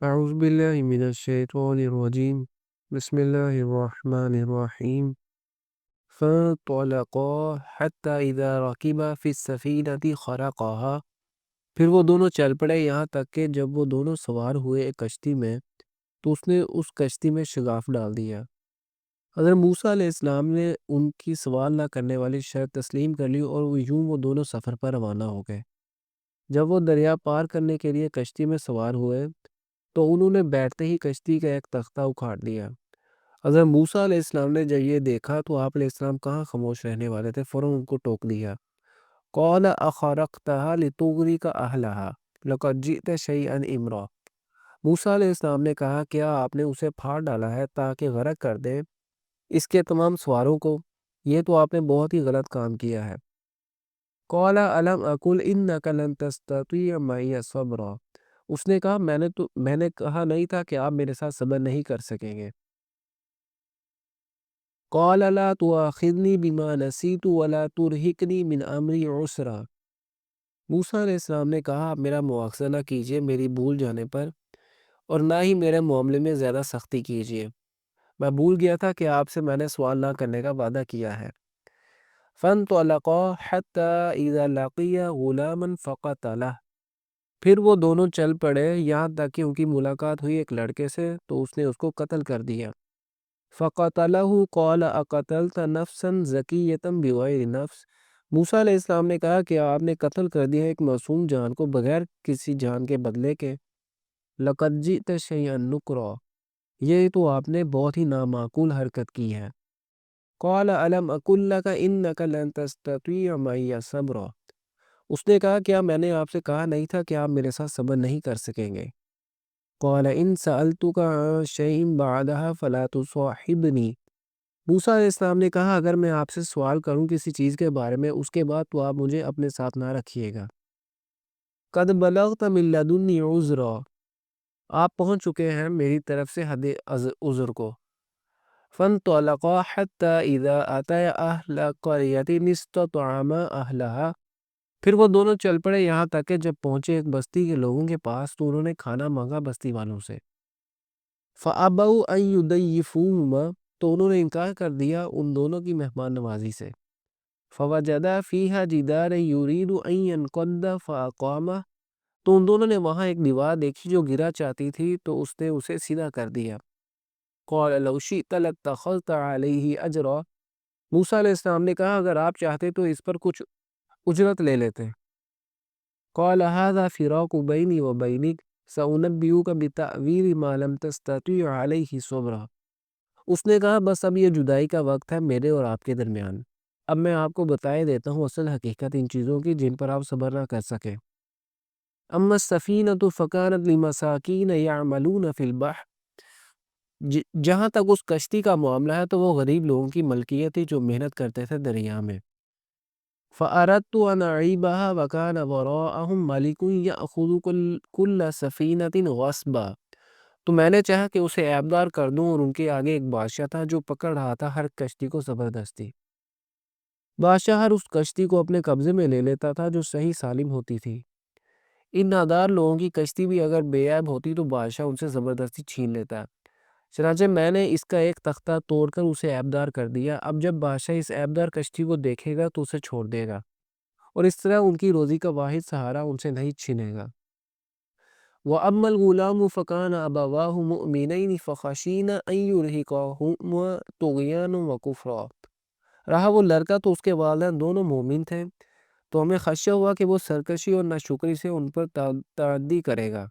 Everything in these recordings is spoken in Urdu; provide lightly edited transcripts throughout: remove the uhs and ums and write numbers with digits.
أعوذ بالله من الشيطان الرجيم بسم الله الرحمن الرحيم فانطلقا حتى إذا ركبا في السفينة خرقها پھر وہ دونوں چل پڑے یہاں تک کہ جب وہ دونوں سوار ہوئے ایک کشتی میں تو اس نے اس کشتی میں شگاف ڈال دیا۔ حضرت موسیٰ علیہ السلام نے ان کی سوال نہ کرنے والی شرط تسلیم کر لی اور وہ دونوں سفر پر روانہ ہو گئے۔ جب وہ دریا پار کرنے کے لیے کشتی میں سوار ہوئے تو انہوں نے بیٹھتے ہی کشتی کا ایک تختہ اکھاڑ دیا۔ حضرت موسیٰ علیہ السلام نے جب یہ دیکھا تو آپ علیہ السلام کہاں خاموش رہنے والے تھے، فوراً ان کو ٹوک دیا۔ قَالَ أَخَرَقْتَهَا لِتُغْرِقَ أَهْلَهَا لَقَدْ جِئْتَ شَيْئًا إِمْرًا۔ موسیٰ علیہ السلام نے کہا کیا آپ نے اسے پھاڑ ڈالا ہے تاکہ غرق کر دیں اس کے تمام سواروں کو؟ یہ تو آپ نے بہت ہی غلط کام کیا ہے۔ قَالَ أَلَمْ أَقُلْ إِنَّكَ لَن تَسْتَطِيعَ مَعِيَ صَبْرًا۔ اس نے کہا میں نے کہا نہیں تھا کہ آپ میرے ساتھ صبر نہیں کر سکیں گے۔ قَالَ لَا تُؤَاخِذْنِي بِمَا نَسِيتُ وَلَا تُرْهِقْنِي مِنْ أَمْرِي عُسْرًا۔ موسیٰ علیہ السلام نے کہا آپ میرا مواخذہ نہ کیجیے میری بھول جانے پر، اور نہ ہی میرے معاملے میں زیادہ سختی کیجیے۔ میں بھول گیا تھا کہ آپ سے میں نے سوال نہ کرنے کا وعدہ کیا ہے۔ فَانطَلَقَا حَتَّى إِذَا لَقِيَا غُلَامًا فَقَتَلَهُ۔ پھر وہ دونوں چل پڑے یہاں تک کہ ان کی ملاقات ہوئی ایک لڑکے سے تو اس نے اس کو قتل کر دیا۔ فَقَتَلَهُ قَالَ أَقَتَلْتَ نَفْسًا زَكِيَّةً بِغَيْرِ نَفْسٍ۔ موسیٰ علیہ السلام نے کہا کہ آپ نے قتل کر دیا ایک معصوم جان کو بغیر کسی جان کے بدلے کے۔ لَقَدْ جِئْتَ شَيْئًا نُكْرًا۔ یہ تو آپ نے بہت ہی نامعقول حرکت کی ہے۔ قَالَ أَلَمْ أَقُلْ لَكَ إِنَّكَ لَن تَسْتَطِيعَ مَعِيَ صَبْرًا۔ اس نے کہا کیا میں نے آپ سے کہا نہیں تھا کہ آپ میرے ساتھ صبر نہیں کر سکیں گے۔ قَالَ إِن سَأَلْتُكَ عَن شَيْءٍ بَعْدَهَا فَلَا تُصَاحِبْنِي۔ موسیٰ علیہ السلام نے کہا اگر میں آپ سے سوال کروں کسی چیز کے بارے میں اس کے بعد تو آپ مجھے اپنے ساتھ نہ رکھیے گا۔ قَدْ بَلَغْتَ مِن لَدُنِّي عُذْرًا۔ آپ پہنچ چکے ہیں میری طرف سے حد عذر کو۔ فَانطَلَقَا حَتَّى إِذَا أَتَيَا أَهْلَ قَرْيَةٍ اسْتَطْعَمَا أَهْلَهَا۔ پھر وہ دونوں چل پڑے یہاں تک کہ جب پہنچے ایک بستی کے لوگوں کے پاس تو انہوں نے کھانا مانگا بستی والوں سے۔ فَأَبَوْا أَن يُضَيِّفُوهُمَا۔ تو انہوں نے انکار کر دیا ان دونوں کی مہمان نوازی سے۔ فَوَجَدَا فِيهَا جِدَارًا يُرِيدُ أَن يَنقَضَّ فَأَقَامَهُ۔ تو ان دونوں نے وہاں ایک دیوار دیکھی جو گرا چاہتی تھی تو اس نے اسے سیدھا کر دیا۔ قَالَ لَوْ شِئْتَ لَاتَّخَذْتَ عَلَيْهِ أَجْرًا۔ موسیٰ علیہ السلام نے کہا اگر آپ چاہتے تو اس پر کچھ اجرت لے لیتے۔ قَالَ هَذَا فِرَاقُ بَيْنِي وَبَيْنِكَ سَأُنَبِّئُكَ بِتَأْوِيلِ مَا لَمْ تَسْتَطِعْ عَلَيْهِ صَبْرًا۔ اس نے کہا بس اب یہ جدائی کا وقت ہے میرے اور آپ کے درمیان، اب میں آپ کو بتائے دیتا ہوں اصل حقیقت ان چیزوں کی جن پر آپ صبر نہ کر سکیں۔ أَمَّا السَّفِينَةُ فَكَانَتْ لِمَسَاكِينَ يَعْمَلُونَ فِي الْبَحْرِ۔ جہاں تک اس کشتی کا معاملہ ہے تو وہ غریب لوگوں کی ملکیت تھی جو محنت کرتے تھے دریا میں۔ فَأَرَدْتُ أَنْ أَعِيبَهَا وَكَانَ وَرَاءَهُمْ مَلِكٌ يَأْخُذُ كُلَّ سَفِينَةٍ غَصْبًا۔ تو میں نے چاہا کہ اسے عیبدار کر دوں اور ان کے آگے ایک بادشاہ تھا جو پکڑ رہا تھا ہر کشتی کو زبردستی۔ بادشاہ ہر اس کشتی کو اپنے قبضے میں لے لیتا تھا جو صحیح سالم ہوتی تھی۔ ان نادار لوگوں کی کشتی بھی اگر بے عیب ہوتی تو بادشاہ ان سے زبردستی چھین لیتا۔ چنانچہ میں نے اس کا ایک تختہ توڑ کر اسے عیبدار کر دیا۔ اب جب بادشاہ اس عیبدار کشتی کو دیکھے گا تو اسے چھوڑ دے گا اور اس طرح ان کی روزی کا واحد سہارا ان سے نہیں چھینے گا۔ وَأَمَّا الْغُلَامُ فَكَانَ أَبَوَاهُ مُؤْمِنَيْنِ فَخَشِينَا أَن يُرْهِقَهُمَا طُغْيَانًا وَكُفْرًا۔ رہا وہ لڑکا تو اس کے والدین دونوں مومن تھے تو ہمیں خدشہ ہوا کہ وہ سرکشی اور ناشکری سے ان پر تعدی کرے گا۔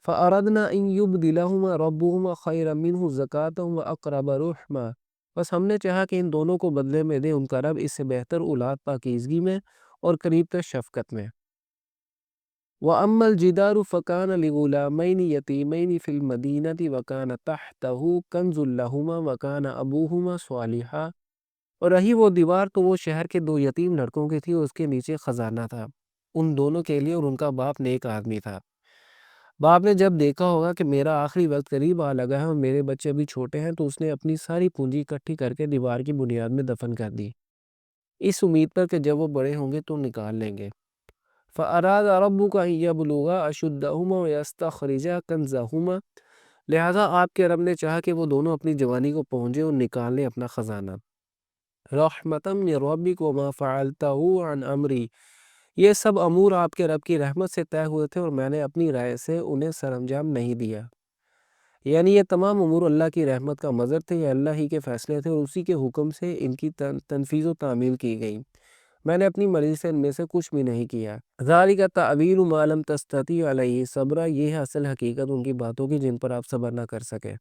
فَأَرَدْنَا أَن يُبْدِلَهُمَا رَبُّهُمَا خَيْرًا مِّنْهُ زَكَاةً وَأَقْرَبَ رُحْمًا۔ بس ہم نے چاہا کہ ان دونوں کو بدلے میں دے ان کا رب اس سے بہتر اولاد پاکیزگی میں اور قریب تر شفقت میں۔ وَأَمَّا الْجِدَارُ فَكَانَ لِغُلَامَيْنِ يَتِيمَيْنِ فِي الْمَدِينَةِ وَكَانَ تَحْتَهُ كَنْزٌ لَهُمَا وَكَانَ أَبُوهُمَا صَالِحًا۔ اور رہی وہ دیوار تو وہ شہر کے دو یتیم لڑکوں کی تھی اور اس کے نیچے خزانہ تھا ان دونوں کے لیے اور ان کا باپ نیک آدمی تھا۔ باپ نے جب دیکھا ہوگا کہ میرا آخری وقت قریب آ لگا ہے اور میرے بچے ابھی چھوٹے ہیں تو اس نے اپنی ساری پونجی اکٹھی کر کے دیوار کی بنیاد میں دفن کر دی، اس امید پر کہ جب وہ بڑے ہوں گے تو نکال لیں گے۔ فَأَرَادَ رَبُّكَ أَن يَبْلُغَا أَشُدَّهُمَا وَيَسْتَخْرِجَا كَنزَهُمَا، لہٰذا آپ کے رب نے چاہا کہ وہ دونوں اپنی جوانی کو پہنچے اور نکال لیں اپنا خزانہ۔ رَحْمَةً مِّن رَّبِّكَ وَمَا فَعَلْتَهُ عَنْ أَمْرِي، یہ سب امور آپ کے رب کی رحمت سے طے ہوئے تھے اور میں نے اپنی رائے سے انہیں سر انجام نہیں دیا۔ یعنی یہ تمام امور اللہ کی رحمت کا مظہر تھے، یہ اللہ ہی کے فیصلے تھے اور اسی کے حکم سے ان کی تنفیذ و تعمیل کی گئی۔ میں نے اپنی مرضی سے ان میں سے کچھ بھی نہیں کیا۔ ذَلِكَ تَأْوِيلُ مَا لَمْ تَسْتَطِعْ عَلَيْهِ صَبْرًا، یہ ہے اصل حقیقت ان کی باتوں کی جن پر آپ صبر نہ کر سکے۔